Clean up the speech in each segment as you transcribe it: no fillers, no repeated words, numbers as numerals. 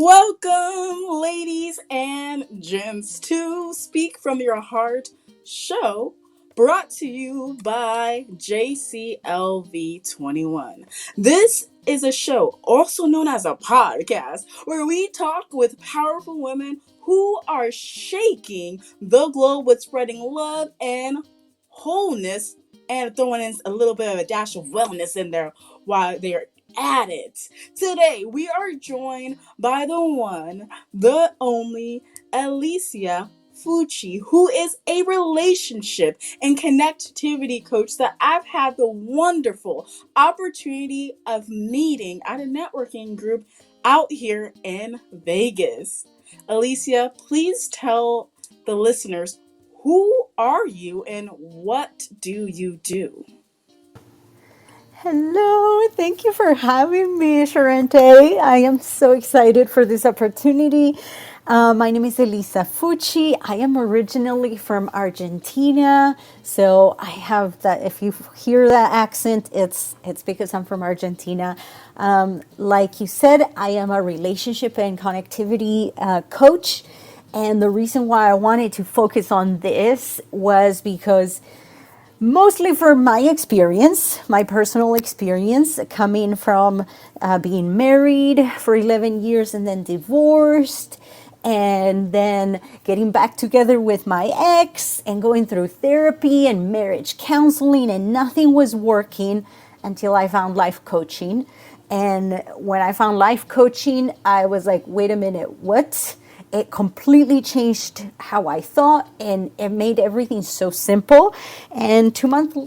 Welcome, ladies and gents, to Speak from Your Heart show brought to you by JCLV21. This is a show, also known as a podcast, where we talk with powerful women who are shaking the globe with spreading love and wholeness and throwing in a little bit of a dash of wellness in there while they're at it. Today, we are joined by the one, the only Elisa Fucci, who is a relationship and connectivity coach that I've had the wonderful opportunity of meeting at a networking group out here in Vegas. Alicia, please tell the listeners, who are you and what do you do? Hello, thank you for having me, Charente. I am so excited for this opportunity. My name is Elisa Fucci. I am originally from Argentina, so I have that. If you hear that accent, it's because I'm from Argentina. Like you said, I am a relationship and connectivity coach, and the reason why I wanted to focus on this was because mostly for my experience, my personal experience, coming from being married for 11 years and then divorced, and then getting back together with my ex and going through therapy and marriage counseling, and nothing was working until I found life coaching. And when I found life coaching, I was like, wait a minute, what? It completely changed how I thought, and it made everything so simple. And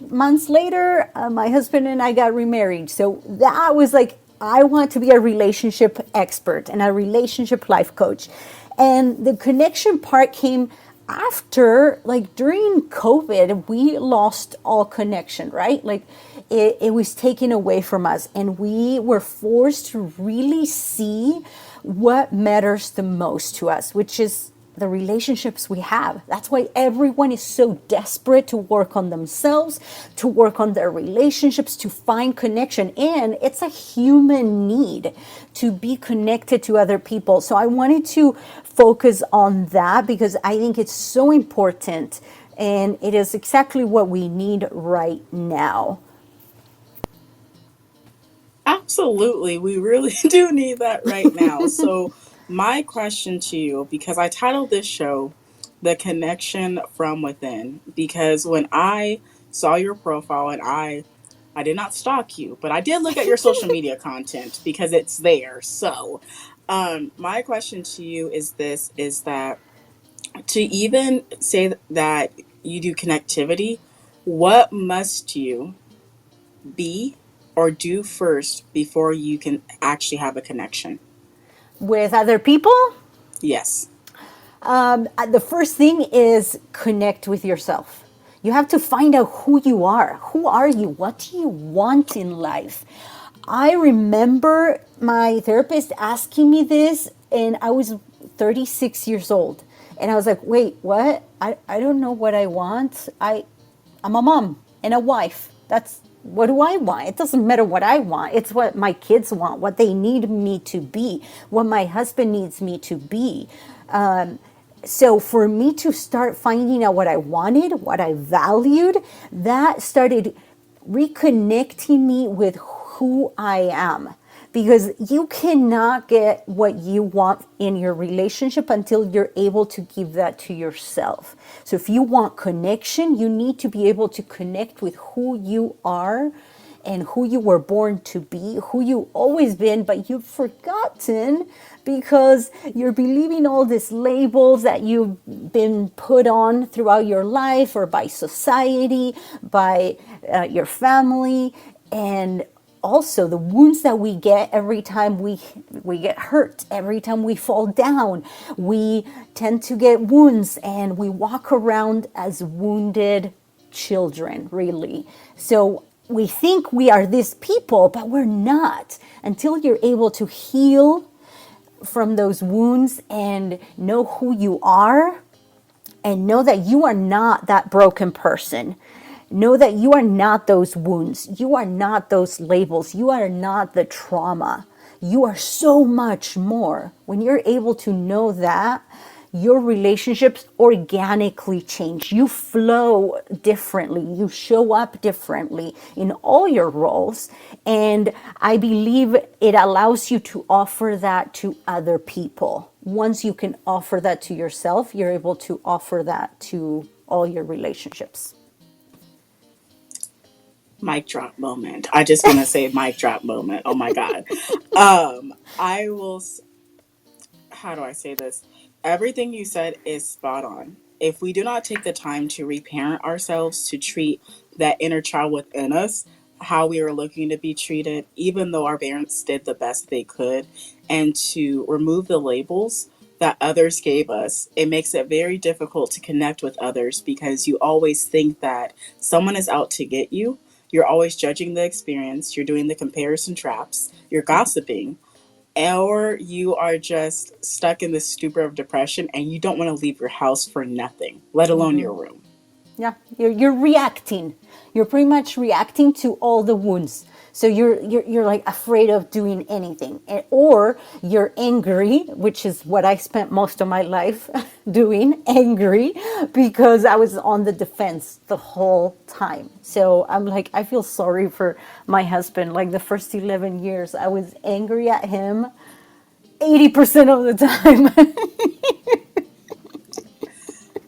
months later, my husband and I got remarried. So that was like, I want to be a relationship expert and a relationship life coach. And the connection part came after, like during COVID, we lost all connection, right? Like it was taken away from us, and we were forced to really see what matters the most to us, which is the relationships we have. That's why everyone is so desperate to work on themselves, to work on their relationships, to find connection. And it's a human need to be connected to other people. So I wanted to focus on that because I think it's so important, and it is exactly what we need right now. Absolutely. We really do need that right now. So, my question to you, because I titled this show The Connection from Within, because when I saw your profile and I did not stalk you, but I did look at your social media content because it's there. So, my question to you is this is that to even say that you do connectivity, what must you be or do first before you can actually have a connection? With other people, Yes. the first thing is connect with yourself. You have to find out who you are. Who are you? What do you want in life? I remember my therapist asking me this, and I was 36 years old. And I was like, wait, what? I don't know what I want. I'm a mom and a wife. That's what do I want? It doesn't matter what I want. It's what my kids want, what they need me to be, what my husband needs me to be. So for me to start finding out what I wanted, what I valued, that started reconnecting me with who I am. Because you cannot get what you want in your relationship until you're able to give that to yourself. So if you want connection, you need to be able to connect with who you are and who you were born to be, who you always been, but you've forgotten because you're believing all these labels that you've been put on throughout your life, or by society, by your family, and also the wounds that we get every time we get hurt, every time we fall down. We tend to get wounds, and we walk around as wounded children, really. So we think we are these people, but we're not, until you're able to heal from those wounds and know who you are, and know that you are not that broken person. know that you are not those wounds. You are not those labels. You are not the trauma. You are so much more. When you're able to know that, your relationships organically change. You flow differently. You show up differently in all your roles. And I believe it allows you to offer that to other people. Once you can offer that to yourself, you're able to offer that to all your relationships. Mic drop moment. I just want to say mic drop moment. Oh my God. I will how do I say this? Everything you said is spot on. If we do not take the time to reparent ourselves, to treat that inner child within us how we are looking to be treated, even though our parents did the best they could, and to remove the labels that others gave us, it makes it very difficult to connect with others because you always think that someone is out to get you. You're always judging the experience, you're doing the comparison traps, you're gossiping, or you are just stuck in this stupor of depression and you don't want to leave your house for nothing, let alone your room. Yeah, you're reacting. You're pretty much reacting to all the wounds. So you're like afraid of doing anything, or you're angry, which is what I spent most of my life doing, angry, because I was on the defense the whole time. So I'm like, I feel sorry for my husband. Like the first 11 years, I was angry at him 80% of the time.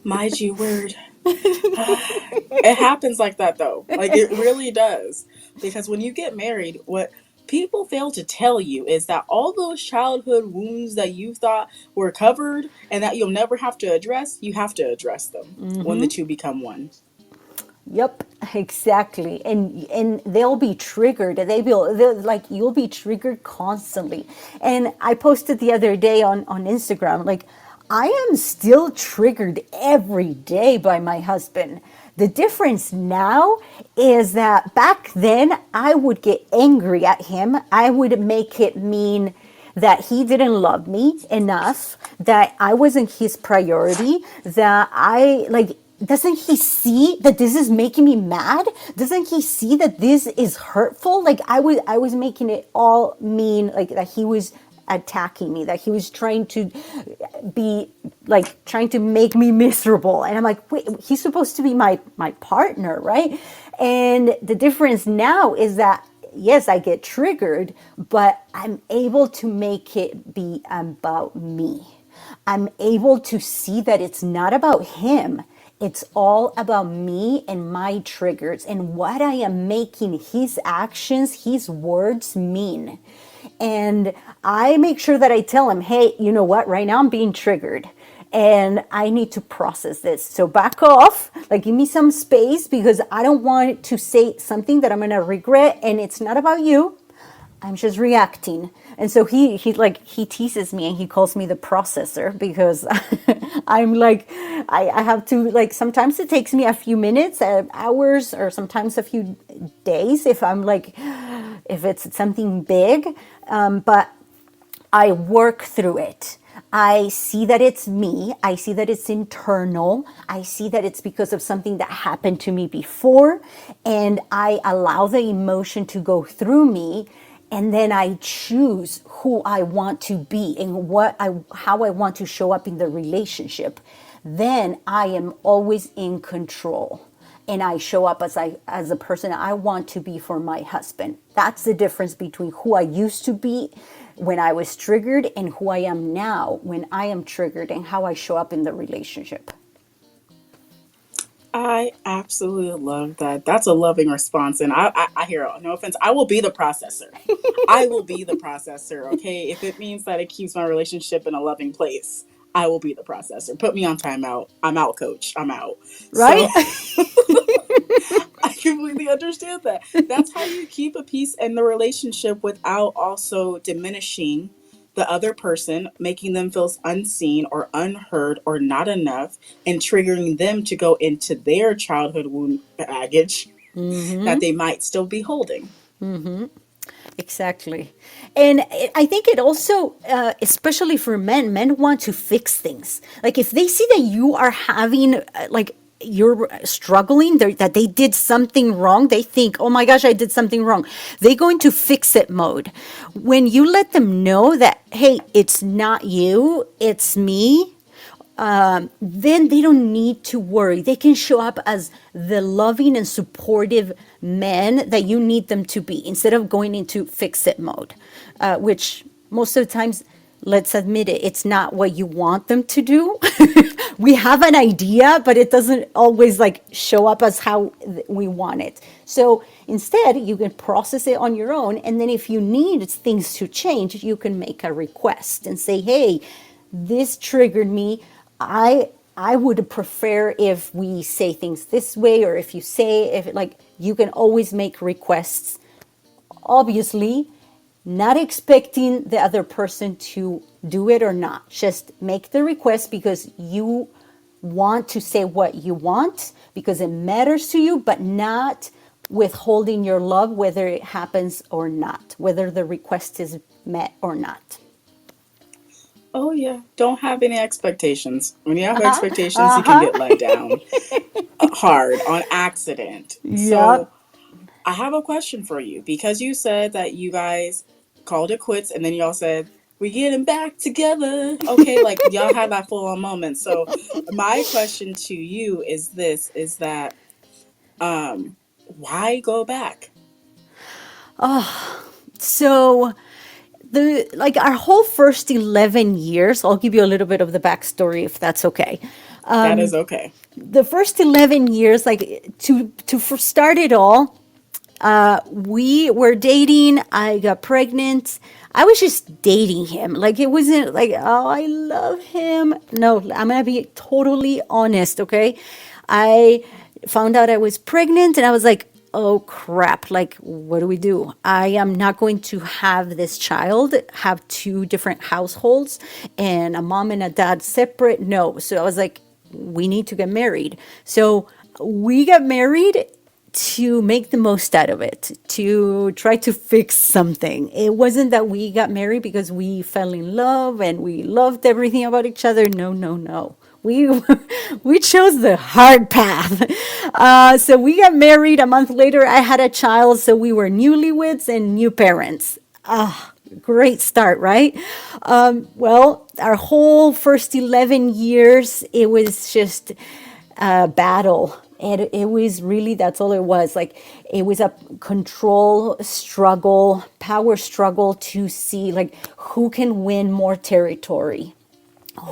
My G word. It happens like that though. Like it really does. Because when you get married, what people fail to tell you is that all those childhood wounds that you thought were covered and that you'll never have to address, you have to address them when the two become one. Yep, exactly. And they'll be triggered. They'll like you'll be triggered constantly. And I posted the other day on Instagram, like I am still triggered every day by my husband. The difference now is that back then I would get angry at him. I would make it mean that he didn't love me enough, that I wasn't his priority, that I like, doesn't he see that this is making me mad? Doesn't he see that this is hurtful? Like I was making it all mean like that he was attacking me, that he was trying to be like trying to make me miserable. And I'm like, wait, he's supposed to be my partner, right? And the difference now is that yes, I get triggered, but I'm able to make it be about me. I'm able to see that it's not about him. It's all about me and my triggers and what I am making his actions, his words mean. And I make sure that I tell him, hey, you know what? Right now I'm being triggered and I need to process this. So back off, like give me some space because I don't want to say something that I'm going to regret. And it's not about you. I'm just reacting. And so he teases me and he calls me the processor because I'm like, I have to like, sometimes it takes me a few minutes, hours, or sometimes a few days if I'm like, if it's something big. But I work through it. I see that it's me. I see that it's internal. I see that it's because of something that happened to me before. And I allow the emotion to go through me. And then I choose who I want to be and how I want to show up in the relationship. Then I am always in control and I show up as a person I want to be for my husband. That's the difference between who I used to be when I was triggered and who I am now when I am triggered and how I show up in the relationship. I absolutely love that. That's a loving response. And I hear it. No offense. I will be the processor. I will be the processor. Okay. If it means that it keeps my relationship in a loving place, I will be the processor. Put me on timeout. I'm out, coach. I'm out. Right? So I completely understand that. That's how you keep a peace in the relationship without also diminishing the other person, making them feel unseen or unheard or not enough, and triggering them to go into their childhood wound baggage that they might still be holding. Exactly. And I think it also, especially for men want to fix things. Like if they see that you are having like you're struggling, that they did something wrong, they think, oh my gosh, I did something wrong. They go into fix it mode. When you let them know that, hey, it's not you, it's me, then they don't need to worry. They can show up as the loving and supportive men that you need them to be instead of going into fix it mode, which most of the times, let's admit it, it's not what you want them to do. We have an idea, but it doesn't always like show up as how we want it. So instead, you can process it on your own. And then if you need things to change, you can make a request and say, hey, this triggered me. I would prefer if we say things this way, or if you say, if like, you can always make requests. Obviously, not expecting the other person to do it or not. Just make the request because you want to say what you want, because it matters to you, but not withholding your love, whether it happens or not, whether the request is met or not. Oh yeah, don't have any expectations. When you have Uh-huh. expectations, you can Uh-huh. get let down hard on accident. So Yep. I have a question for you because you said that you guys called it quits and then y'all said, we're getting back together. Okay, like y'all had that full on moment. So my question to you is this is that why go back? So the like our whole first 11 years, I'll give you a little bit of the backstory if that's okay. That is okay. The first 11 years, like to start it all, we were dating. I got pregnant. I was just dating him. Like it wasn't like, oh, I love him. No, I'm gonna be totally honest, okay? I found out I was pregnant and I was like, oh crap, like what do we do? I am not going to have this child have two different households and a mom and a dad separate. No. So I was like, we need to get married. So we got married to make the most out of it, to try to fix something. It wasn't that we got married because we fell in love and we loved everything about each other. No, no, no. We we chose the hard path. So we got married. A month later, I had a child. So we were newlyweds and new parents. Ah, great start, right? Well, our whole first 11 years, it was just a battle. And it was really, that's all it was. Like, it was a control struggle, power struggle to see, like, who can win more territory,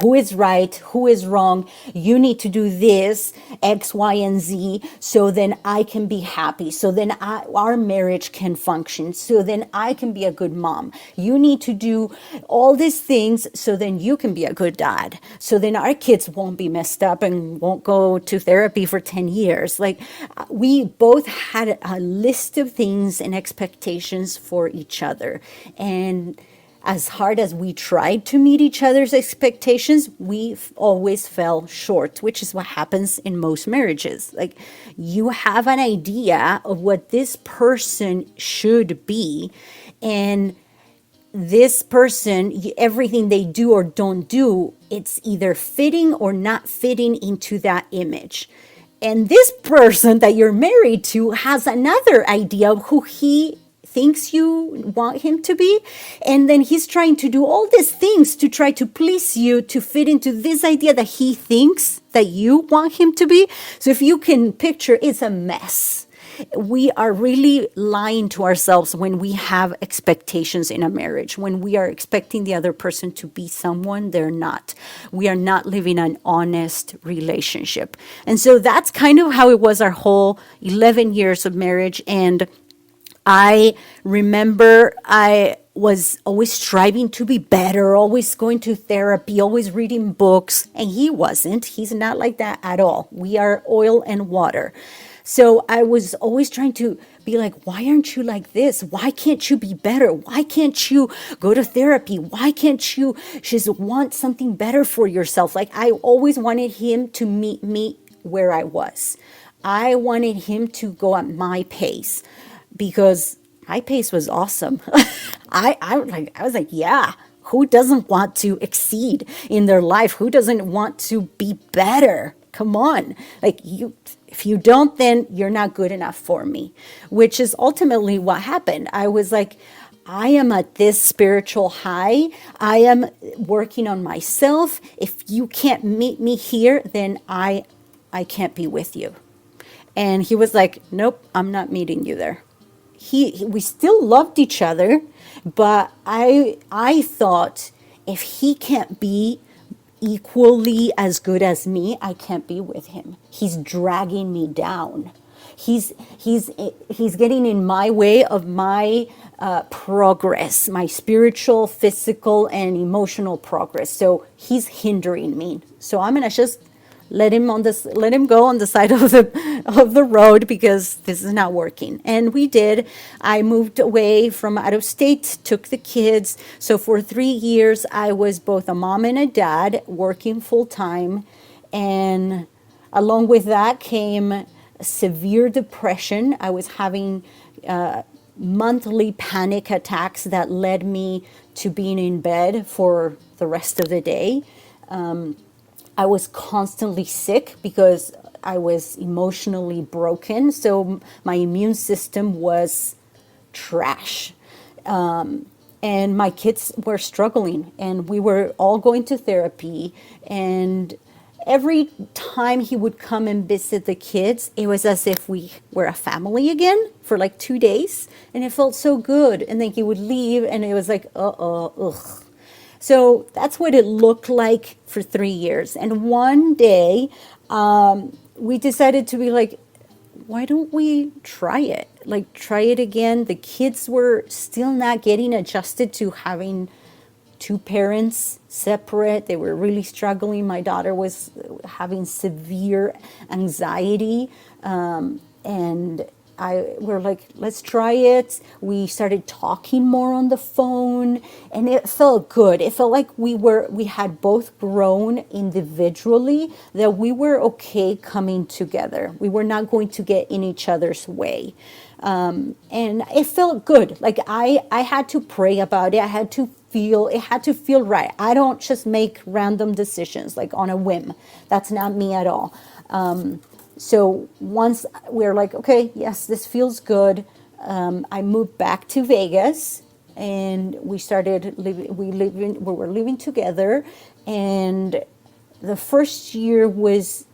who is right, who is wrong. You need to do this, X, Y, and Z, so then I can be happy. So then our marriage can function. So then I can be a good mom. You need to do all these things so then you can be a good dad. So then our kids won't be messed up and won't go to therapy for 10 years. Like, we both had a list of things and expectations for each other. And as hard as we tried to meet each other's expectations, we always fell short, which is what happens in most marriages. Like, you have an idea of what this person should be, and this person, everything they do or don't do, it's either fitting or not fitting into that image. And this person that you're married to has another idea of who he thinks you want him to be. And then he's trying to do all these things to try to please you, to fit into this idea that he thinks that you want him to be. So if you can picture, it's a mess. We are really lying to ourselves when we have expectations in a marriage, when we are expecting the other person to be someone they're not. We are not living an honest relationship. And so that's kind of how it was our whole 11 years of marriage. And I remember I was always striving to be better, always going to therapy, always reading books, and he wasn't. He's not like that at all. We are oil and water. So I was always trying to be like, why aren't you like this? Why can't you be better? Why can't you go to therapy? Why can't you just want something better for yourself? Like, I always wanted him to meet me where I was. I wanted him to go at my pace, because my pace was awesome. I was like, yeah, who doesn't want to exceed in their life? Who doesn't want to be better? come on. Like, if you don't, then you're not good enough for me, which is ultimately what happened. I was like, I am at this spiritual high. I am working on myself. If you can't meet me here, then I can't be with you. And he was like, nope, I'm not meeting you there. We still loved each other, but I thought, if he can't be equally as good as me, I can't be with him. He's dragging me down. He's getting in my way of my progress, my spiritual, physical, and emotional progress. So he's hindering me. So I'm gonna just let him go on the side of the road, because this is not working. And we did. I moved away from out of state, took the kids. So for 3 years I was both a mom and a dad, working full time. And along with that came severe depression. I was having monthly panic attacks that led me to being in bed for the rest of the day. I was constantly sick because I was emotionally broken. So my immune system was trash. And my kids were struggling, and we were all going to therapy. And every time he would come and visit the kids, it was as if we were a family again for like 2 days. And it felt so good. And then he would leave, and it was like, ugh. So that's what it looked like for 3 years. And one day, we decided to be like, why don't we try it? Like, try it again. The kids were still not getting adjusted to having two parents separate. They were really struggling. My daughter was having severe anxiety. And we're like, let's try it. We started talking more on the phone, and it felt good. It felt like we had both grown individually, that we were okay coming together. We were not going to get in each other's way. And it felt good. Like, I had to pray about it. It had to feel right. I don't just make random decisions like on a whim. That's not me at all. So once we're like, okay, yes, this feels good, I moved back to Vegas, and we started living. We were living together, and the first year was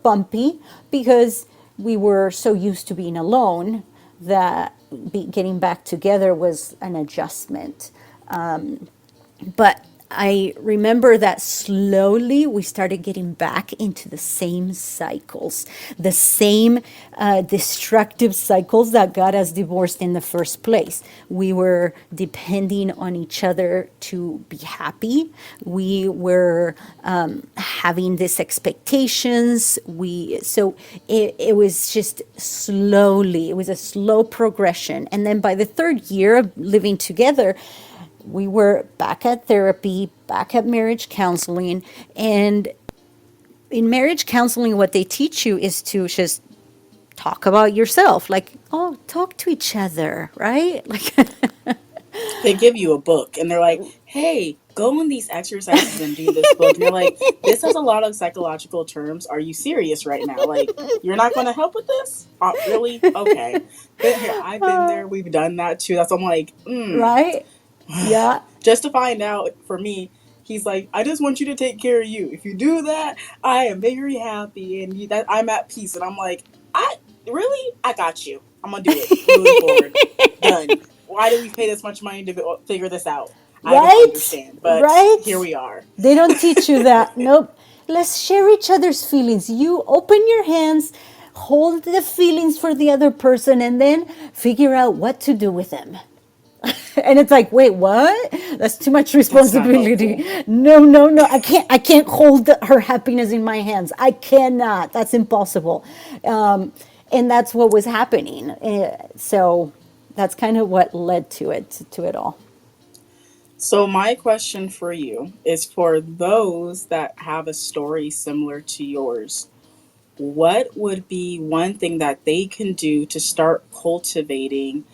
bumpy, because we were so used to being alone that getting back together was an adjustment. But I remember that slowly we started getting back into the same cycles, the same destructive cycles that got us divorced in the first place. We were depending on each other to be happy. We were having these expectations. It was just slowly, it was a slow progression. And then by the third year of living together, we were back at therapy, back at marriage counseling. And in marriage counseling, what they teach you is to just talk about yourself. Like, oh, talk to each other, right? Like, They give you a book and they're like, hey, go on these exercises and do this book. And you're like, this has a lot of psychological terms. Are you serious right now? Like, you're not going to help with this? Really? Okay. Been here. I've been there. We've done that too. That's, I'm like, right? Yeah. just to find out for me, he's like, I just want you to take care of you. If you do that, I am very happy and that I'm at peace. And I'm like, I got you. I'm gonna do it moving forward. Done. Why do we pay this much money to figure this out? I don't Right? understand, but here Right? we are. They don't teach you that. Nope. Let's share each other's feelings. You open your hands, hold the feelings for the other person, and then figure out what to do with them. And it's like, wait, what? That's too much That's not responsibility. helpful. No, no, no. I can't hold her happiness in my hands. I cannot. That's impossible. And that's what was happening. So that's kind of what led to it all. So my question for you is for those that have a story similar to yours, what would be one thing that they can do to start cultivating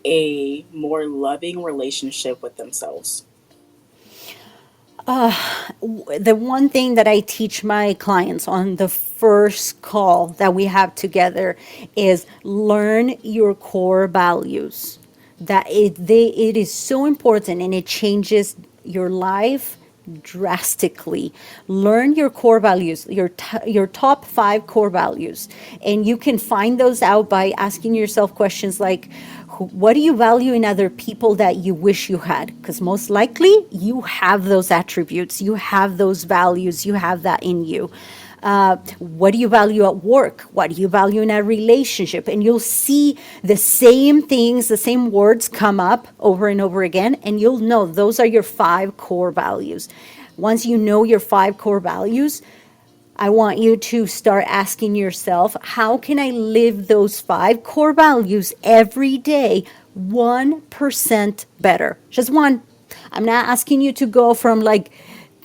a more loving relationship with themselves? The one thing that I teach my clients on the first call that we have together is learn your core values. It is so important and it changes your life drastically. Learn your core values, your top 5 core values, and you can find those out by asking yourself questions like, what do you value in other people that you wish you had? Because most likely you have those attributes, you have those values, you have that in you. What do you value at work? What do you value in a relationship? And you'll see the same things, the same words come up over and over again, and you'll know those are your 5 core values. Once you know your 5 core values, I want you to start asking yourself, how can I live those 5 core values every day 1% better? Just one. I'm not asking you to go from like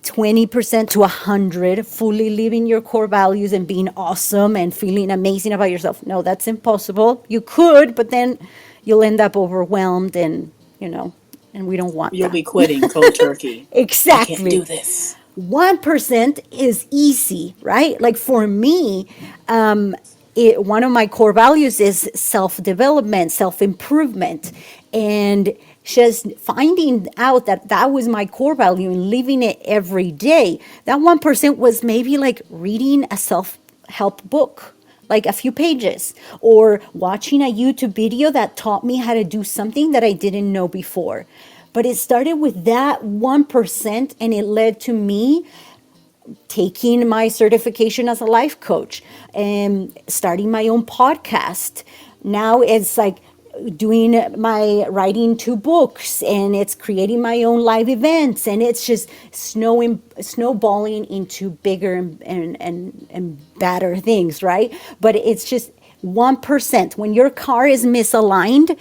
20% to 100, fully living your core values and being awesome and feeling amazing about yourself. No, that's impossible. You could, but then you'll end up overwhelmed and we don't want You'll that. be quitting cold turkey. I can't Exactly. do this. 1% is easy, right? Like for me, one of my core values is self development, self improvement. And just finding out that that was my core value and living it every day. That 1% was maybe like reading a self help book, like a few pages, or watching a YouTube video that taught me how to do something that I didn't know before. But it started with that 1%, and it led to me taking my certification as a life coach and starting my own podcast. Now it's like doing my writing 2 books, and it's creating my own live events, and it's just snowballing into bigger and better things, right? But it's just 1%. When your car is misaligned,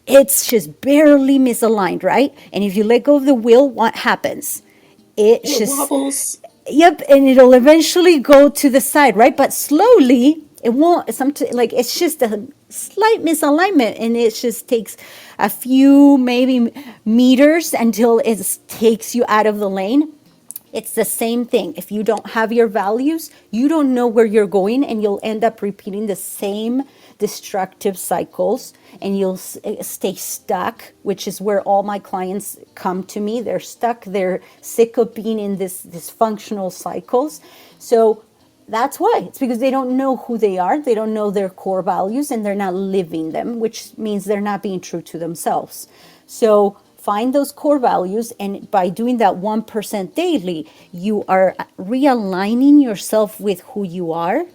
it's just barely misaligned, right? And if you let go of the wheel, what happens? It's It just, wobbles. yep, and it'll eventually go to the side, right? But slowly, it won't. Like it's just a slight misalignment, and it just takes a few maybe meters until it takes you out of the lane. It's the same thing. If you don't have your values, you don't know where you're going, and you'll end up repeating the same destructive cycles, and you'll stay stuck, which is where all my clients come to me. They're stuck. They're sick of being in this dysfunctional cycles. So that's why. It's because they don't know who they are. They don't know their core values, and they're not living them, which means they're not being true to themselves. So find those core values, and by doing that 1% daily, you are realigning yourself with who you are.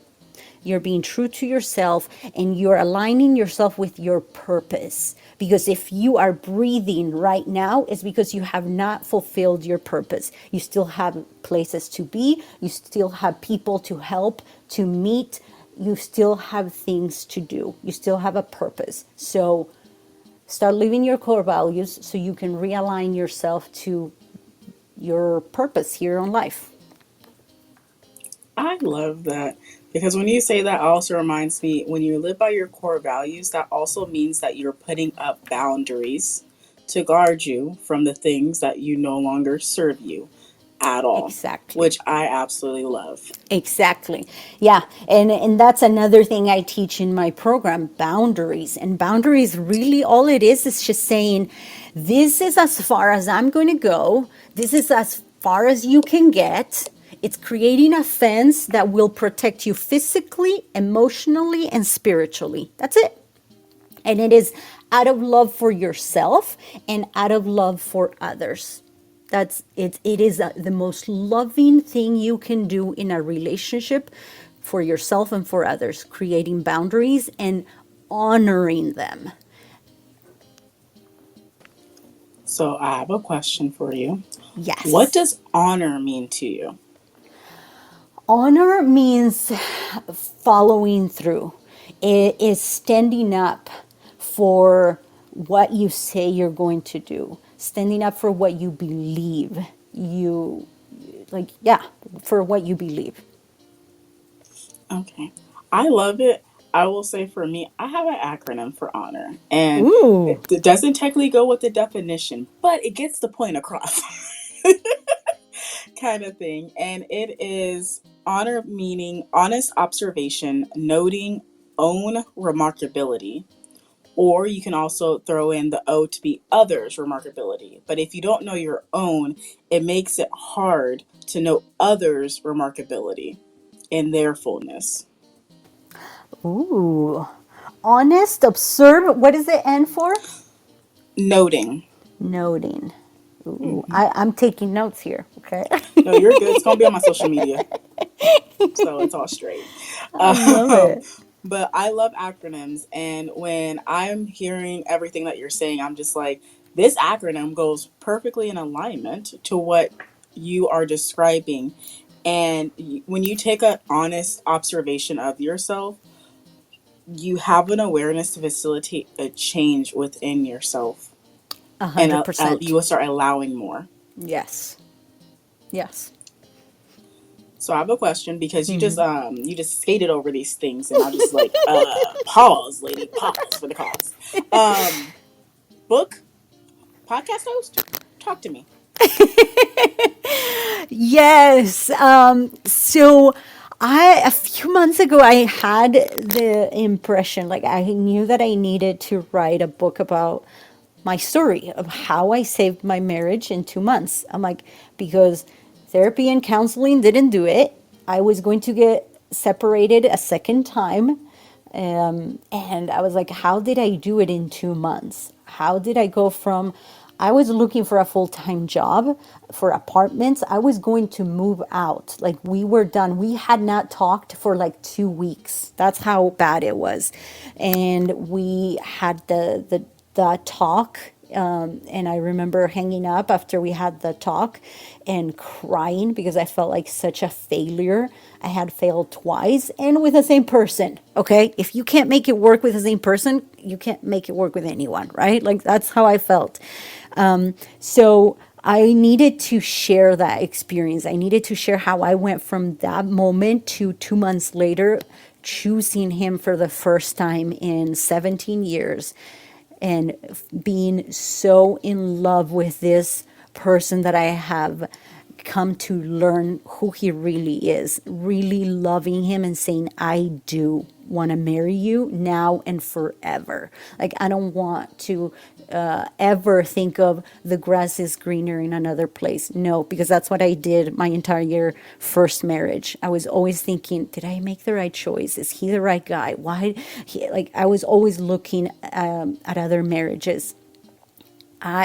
You're being true to yourself, and you're aligning yourself with your purpose. Because if you are breathing right now, it's because you have not fulfilled your purpose. You still have places to be, you still have people to help, to meet, you still have things to do, you still have a purpose. So start living your core values so you can realign yourself to your purpose here on life. I love that because when you say that, also reminds me when you live by your core values, that also means that you're putting up boundaries to guard you from the things that you no longer serve you at all, Exactly. which I absolutely love. Exactly. Yeah. And that's another thing I teach in my program, boundaries. And boundaries really all it is just saying, this is as far as I'm going to go. This is as far as you can get. It's creating a fence that will protect you physically, emotionally, and spiritually. That's it. And it is out of love for yourself and out of love for others. That's it. It is the most loving thing you can do in a relationship for yourself and for others, creating boundaries and honoring them. So I have a question for you. What Yes. does honor mean to you? Honor means following through. It is standing up for what you say you're going to do, standing up for what you believe. You, like, yeah, for what you believe. Okay. I love it. I will say for me, I have an acronym for honor, and Ooh. it doesn't technically go with the definition, but it gets the point across. kind of thing, and it is honor meaning honest observation, noting own remarkability. Or you can also throw in the O to be others' remarkability. But if you don't know your own, it makes it hard to know others' remarkability in their fullness. Ooh. Honest, observe. What is the N for? Noting. Noting. Ooh, Hmm. I'm taking notes here. Okay. No, you're good. It's going to be on my social media. So it's all straight. I love Um, it. but I love acronyms. And when I'm hearing everything that you're saying, I'm just like, this acronym goes perfectly in alignment to what you are describing. And when you take an honest observation of yourself, you have an awareness to facilitate a change within yourself. A And hundred you percent. will start allowing more. Yes. Yes. So I have a question because you just skated over these things and I just like pause, lady, pause for the cause. Um Book, podcast host, talk to me. Yes. So a few months ago, I had the impression, like I knew that I needed to write a book about my story of how I saved my marriage in 2 months. I'm like, because therapy and counseling didn't do it. I was going to get separated a second time. And I was like, how did I do it in 2 months? How did I go from, I was looking for a full time job for apartments. I was going to move out. Like we were done. We had not talked for like 2 weeks. That's how bad it was. And we had the talk, and I remember hanging up after we had the talk and crying because I felt like such a failure. I had failed twice and with the same person. Okay. If you can't make it work with the same person, you can't make it work with anyone, right? Like that's how I felt. So I needed to share that experience. I needed to share how I went from that moment to 2 months later, choosing him for the first time in 17 years and being so in love with this person that I have come to learn who he really is, really loving him and saying, I do want to marry you now and forever. Like, I don't want to ever think of the grass is greener in another place. No, because that's what I did my entire first marriage. I was always thinking, did I make the right choice? Is he the right guy? Why? Like, I was always looking at other marriages.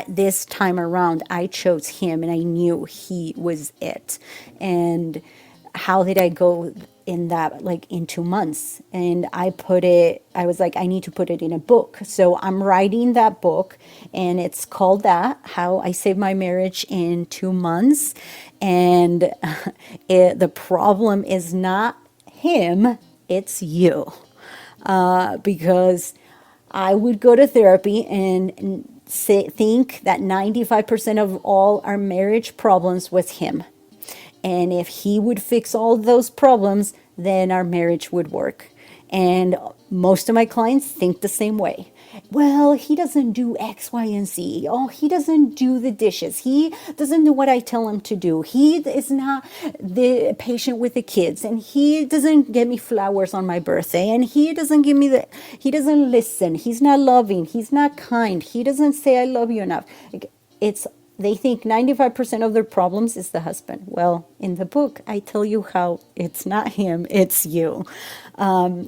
This time around, I chose him and I knew he was it. And how did I go in that, like in 2 months? And I was like, I need to put it in a book. So I'm writing that book and it's called that, How I Saved My Marriage in 2 months. And the problem is not him, it's you. Because I would go to therapy and think that 95% of all our marriage problems was him. And if he would fix all those problems, then our marriage would work. And most of my clients think the same way. Well, he doesn't do X, Y, and Z. Oh, he doesn't do the dishes. He doesn't do what I tell him to do. He is not the patient with the kids. And he doesn't get me flowers on my birthday. And he doesn't give me he doesn't listen. He's not loving. He's not kind. He doesn't say I love you enough. It's they think 95% of their problems is the husband. Well, in the book, I tell you how it's not him, it's you.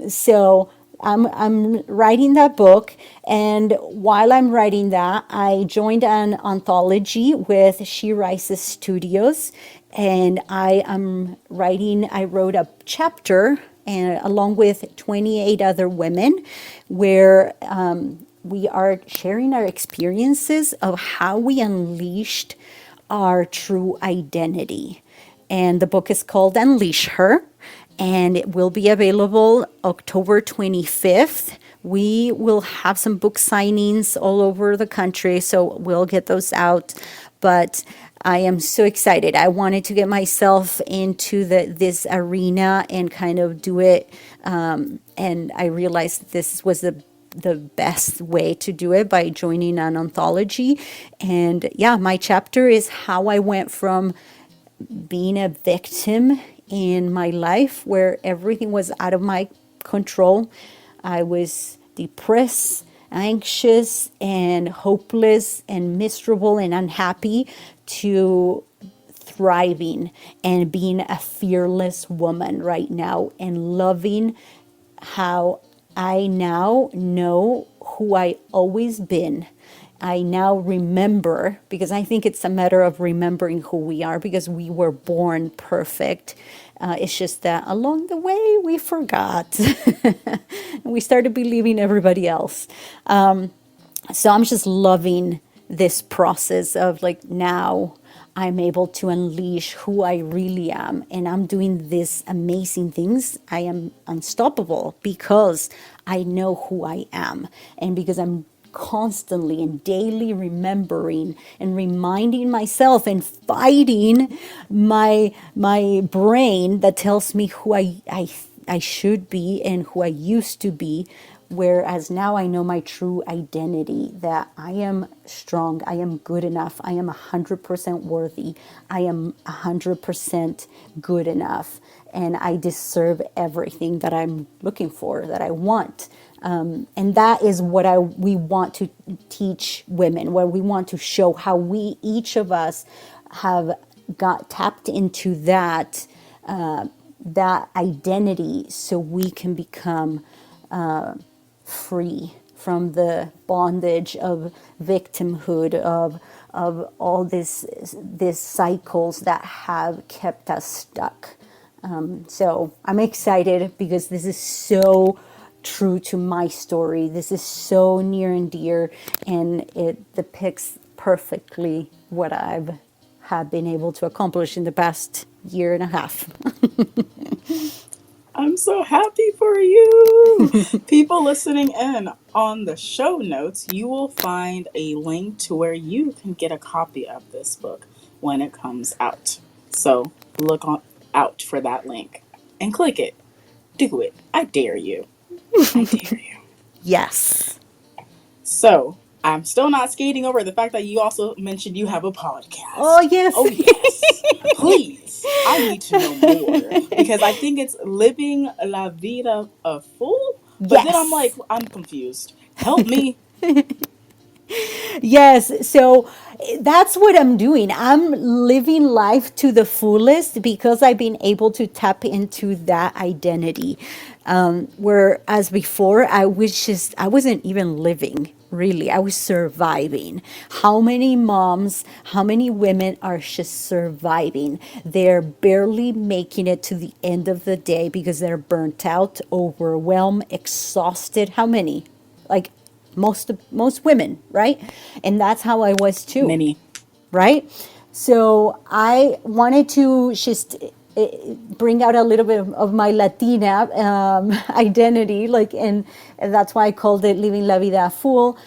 So I'm writing that book. And while I'm writing that, I joined an anthology with She Rises Studios. And I wrote a chapter and along with 28 other women where we are sharing our experiences of how we unleashed our true identity. And the book is called Unleash Her, and it will be available October 25th. We will have some book signings all over the country, so we'll get those out. But I am so excited. I wanted to get myself into this arena and kind of do it. And I realized this was the best way to do it by joining an anthology. And yeah, my chapter is how I went from being a victim in my life where everything was out of my control. I was depressed, anxious, and hopeless, and miserable, and unhappy, to thriving and being a fearless woman right now and loving how I now know who I always been. I now remember, because I think it's a matter of remembering who we are, because we were born perfect. It's just that along the way we forgot. We started believing everybody else. So I'm just loving this process of like, now I'm able to unleash who I really am, and I'm doing these amazing things. I am unstoppable because I know who I am, and because I'm constantly and daily remembering and reminding myself and fighting my brain that tells me who I should be and who I used to be. Whereas now I know my true identity, that I am strong, I am good enough, I am 100% worthy, I am 100% good enough, and I deserve everything that I'm looking for, that I want. And that is what we want to teach women, where we want to show how we, each of us, have got tapped into that identity, so we can become free from the bondage of victimhood, of all these cycles that have kept us stuck. So I'm excited because this is so true to my story. This is so near and dear, and it depicts perfectly what I've have been able to accomplish in the past year and a half. I'm so happy for you. People listening in, on the show notes, you will find a link to where you can get a copy of this book when it comes out. So out for that link and click it. Do it. I dare you. I dare you. Yes. So, I'm still not skating over the fact that you also mentioned you have a Oh, podcast. yes. Oh, yes. Please. I need to know more because I think it's living la vida a fool. But then I'm like, Yes. I'm confused. Help me. Yes. So that's what I'm doing. I'm living life to the fullest because I've been able to tap into that identity. Whereas before, I wasn't even living. Really, I was surviving. How many moms, how many women are just surviving? They're barely making it to the end of the day because they're burnt out, overwhelmed, exhausted. How many? Like most women, right? And that's how I was too, Many. right? So I wanted to just bring out a little bit of my Latina identity, like, and that's why I called it Living La Vida Full,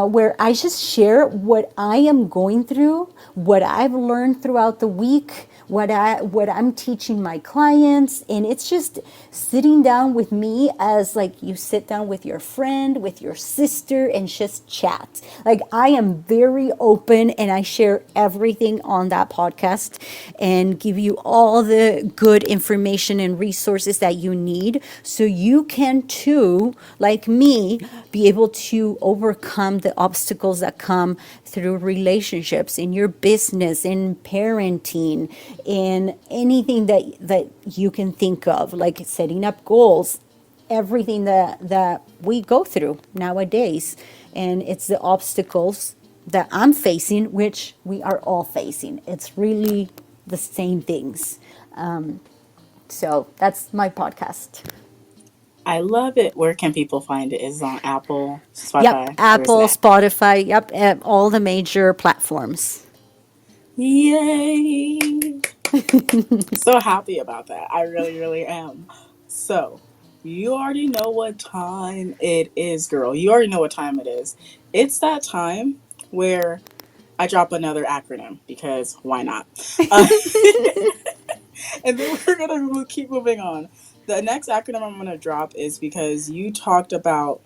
where I just share what I am going through, what I've learned throughout the week, what I'm teaching my clients, and it's just sitting down with me as like you sit down with your friend, with your sister, and just chat. Like, I am very open and I share everything on that podcast and give you all the good information and resources that you need so you can too, like me, be able to overcome the obstacles that come through relationships, in your business, in parenting, in anything that you can think of, like setting up goals, everything that we go through nowadays. And it's the obstacles that I'm facing, which we are all facing. It's really the same things. So that's my podcast. I love it. Where can people find it? Is it on Apple, Yep, Spotify? Where's it Apple, at? Spotify, yep, all the major platforms. Yay. So happy about that. I really, really am. So, you already know what time it is, girl. You already know what time it is. It's that time where I drop another acronym because why not? Uh, and then we're going to keep moving on. The next acronym I'm going to drop is because you talked about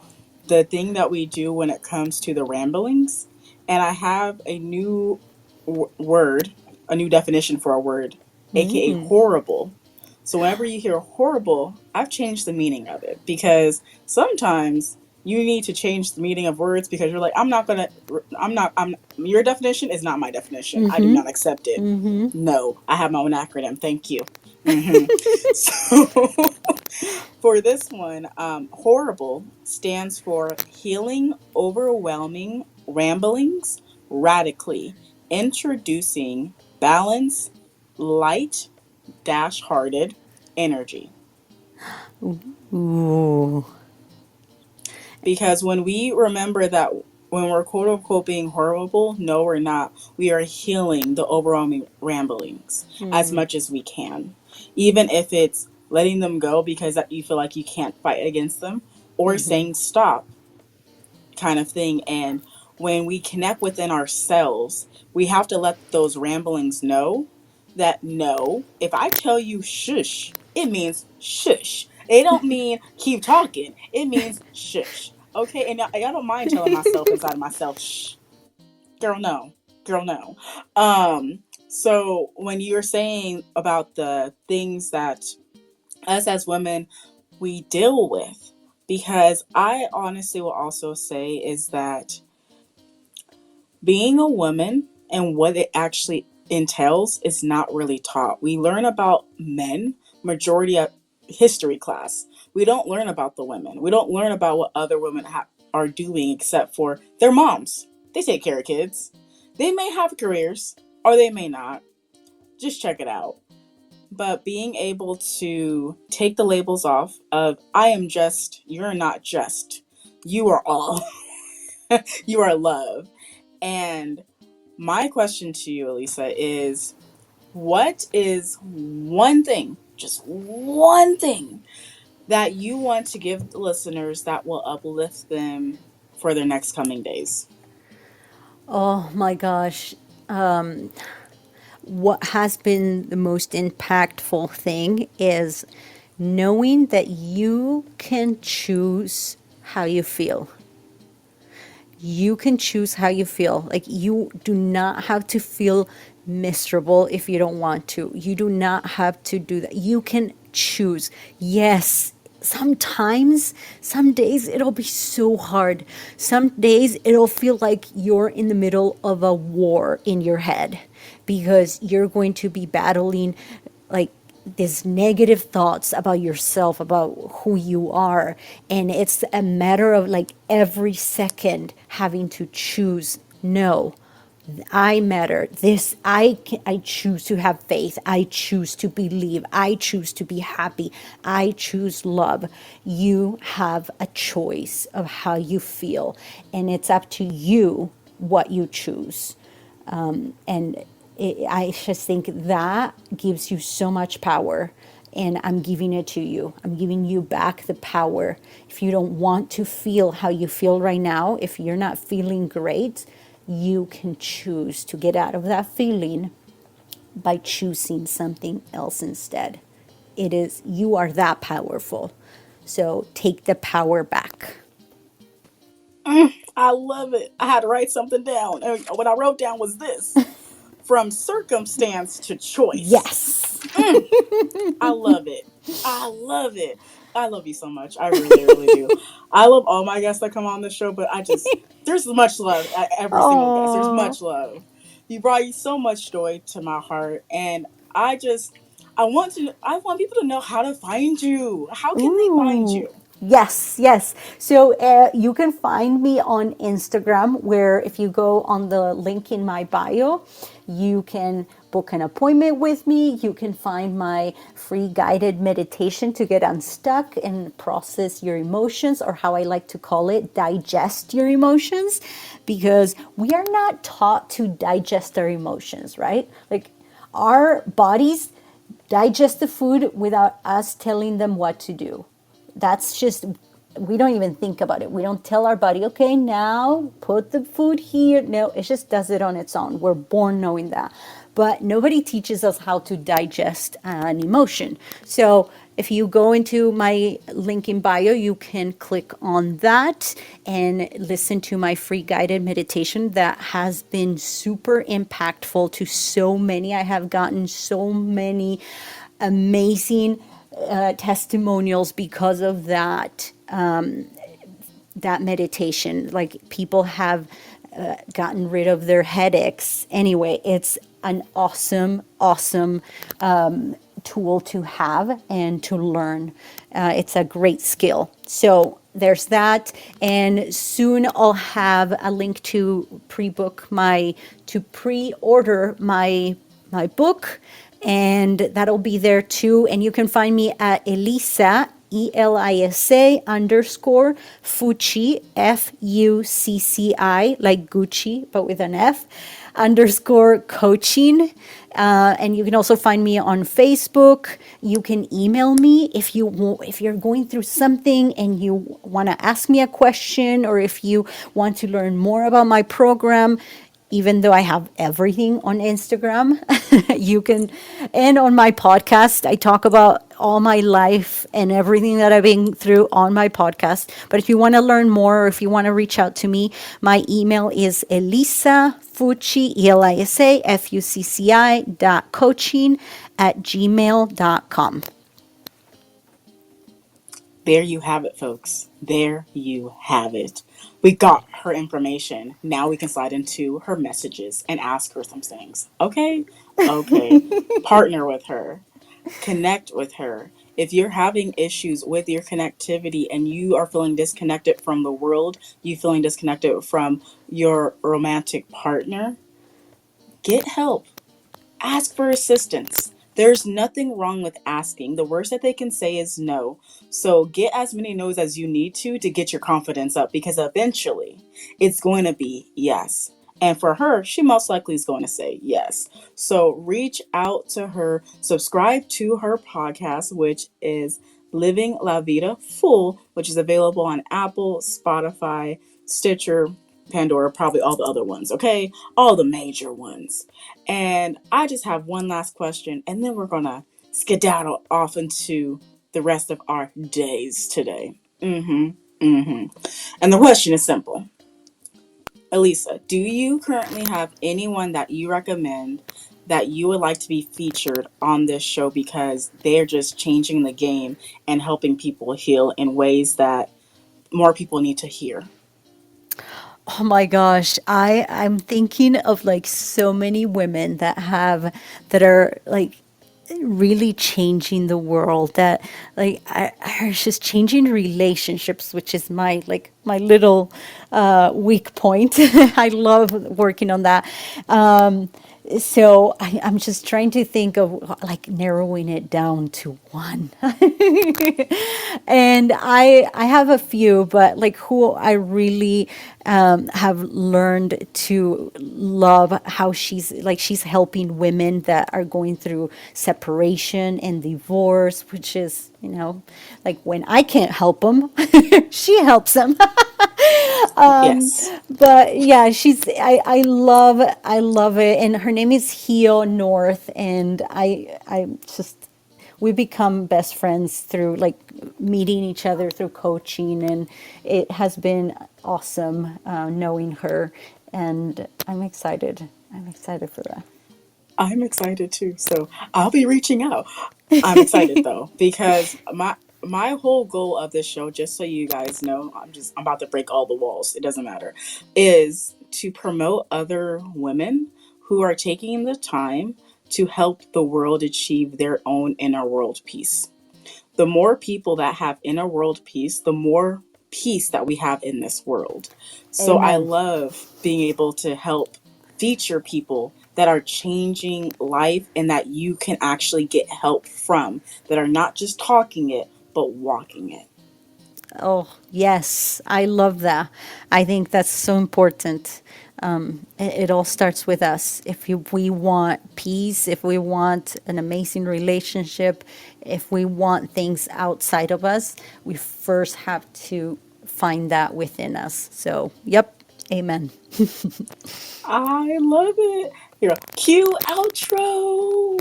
the thing that we do when it comes to the ramblings. And I have a new word. a new definition for a word, aka horrible. So whenever you hear horrible, I've changed the meaning of it because sometimes you need to change the meaning of words because you're like, your definition is not my definition. I do not accept it. No, I have my own acronym. Thank you. So for this one, horrible stands for healing, overwhelming ramblings, radically, introducing balance, light, dash hearted energy. Ooh. Because when we remember that when we're quote unquote being horrible, no, we're not. We are healing the overwhelming ramblings as much as we can. Even if it's letting them go because that you feel like you can't fight against them, or saying stop kind of thing. And when we connect within ourselves, we have to let those ramblings know that no, if I tell you shush, it means shush. It don't mean keep talking. It means shush. Okay, and I don't mind telling myself inside of myself, shh, girl, no, girl, no. So when you're saying about the things that us as women we deal with, because I honestly will also say is that being a woman and what it actually entails is not really taught. We learn about men majority of history class. We don't learn about the women. We don't learn about what other women are doing except for their moms. They take care of kids. They may have careers or they may not. Just check it out. But being able to take the labels off of I am just, you're not just. You are all. You are love. And my question to you, Elisa, is what is one thing, just one thing, that you want to give the listeners that will uplift them for their next coming days? Oh my gosh. What has been the most impactful thing is knowing that you can choose how you feel. You can choose how you feel. Like, you do not have to feel miserable if you don't want to. You do not have to do that. You can choose. Yes, sometimes, some days it'll be so hard. Some days it'll feel like you're in the middle of a war in your head because you're going to be battling like these negative thoughts about yourself, about who you are. And it's a matter of like every second having to choose, no, I matter. I choose to have faith. I choose to believe. I choose to be happy. I choose love. You have a choice of how you feel, and it's up to you what you choose. I just think that gives you so much power. And I'm giving it to you. I'm giving you back the power. If you don't want to feel how you feel right now, if you're not feeling great, you can choose to get out of that feeling by choosing something else instead. You are that powerful. So take the power back. I love it. I had to write something down. And what I wrote down was this: from circumstance to choice. Yes. I love it. I love it. I love you so much. I really, really do. I love all my guests that come on the show, but there's much love at every single guest. There's Oh. much love. You brought so much joy to my heart, and I just, I want people to know how to find you. How can they find Ooh, you? yes, yes. So you can find me on Instagram, where if you go on the link in my bio, you can book an appointment with me. You can find my free guided meditation to get unstuck and process your emotions, or how I like to call it, digest your emotions, because we are not taught to digest our emotions, right? Like, our bodies digest the food without us telling them what to do. That's just, we don't even think about it. We don't tell our body, okay, now put the food here. No, it just does it on its own. We're born knowing that. But nobody teaches us how to digest an emotion. So If you go into my link in bio, you can click on that and listen to my free guided meditation that has been super impactful to so many. I have gotten so many amazing testimonials because of that meditation. Like people have gotten rid of their headaches. Anyway, it's an awesome tool to have and to learn. It's a great skill. So there's that, and soon I'll have a link to pre-order my book, and that'll be there too. And you can find me at Elisa, ELISA underscore Fucci, FUCCI, like Gucci, but with an F, underscore coaching. And you can also find me on Facebook. You can email me if you're going through something and you want to ask me a question, or if you want to learn more about my program. Even though I have everything on Instagram, you can, and on my podcast, I talk about all my life and everything that I've been through on my podcast. But if you want to learn more, or if you want to reach out to me, my email is Elisa Fucci, ELISA FUCCI .coaching @gmail.com. There you have it, folks. There you have it. We got her information. Now we can slide into her messages and ask her some things. Okay? Okay. Partner with her. Connect with her. If you're having issues with your connectivity and you are feeling disconnected from the world, you feeling disconnected from your romantic partner, get help. Ask for assistance. There's nothing wrong with asking. The worst that they can say is no. So get as many no's as you need to get your confidence up, because eventually it's going to be yes. And for her, she most likely is going to say yes. So reach out to her, subscribe to her podcast, which is Living La Vida Full, which is available on Apple, Spotify, Stitcher, Pandora, probably all the other ones, okay? All the major ones. And I just have one last question, and then we're going to skedaddle off into the rest of our days today. And the question is simple. Elisa, do you currently have anyone that you recommend that you would like to be featured on this show because they're just changing the game and helping people heal in ways that more people need to hear? Oh my gosh, I'm thinking of like so many women that are like really changing the world, that like are just changing relationships, which is my little weak point. I love working on that. So I'm just trying to think of like narrowing it down to one. And I have a few, but like who I really have learned to love, how she's helping women that are going through separation and divorce, which is, like when I can't help them, she helps them. Yes. But yeah, I love it, and her name is Hio North, and I just, we become best friends through like meeting each other through coaching, and it has been awesome knowing her, and I'm excited for that. I'm excited too. So I'll be reaching out. I'm excited though, because my whole goal of this show, just so you guys know, I'm about to break all the walls. It doesn't matter. Is to promote other women who are taking the time to help the world achieve their own inner world peace. The more people that have inner world peace, the more peace that we have in this world. So I Amen. love being able to help feature people that are changing life and that you can actually get help from, that are not just talking it, but walking it. Oh, yes, I love that. I think that's so important. It all starts with us. We want peace, if we want an amazing relationship, if we want things outside of us, we first have to find that within us. So, yep, amen. I love it. Here, cue outro.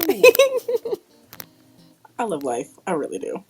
I love life. I really do.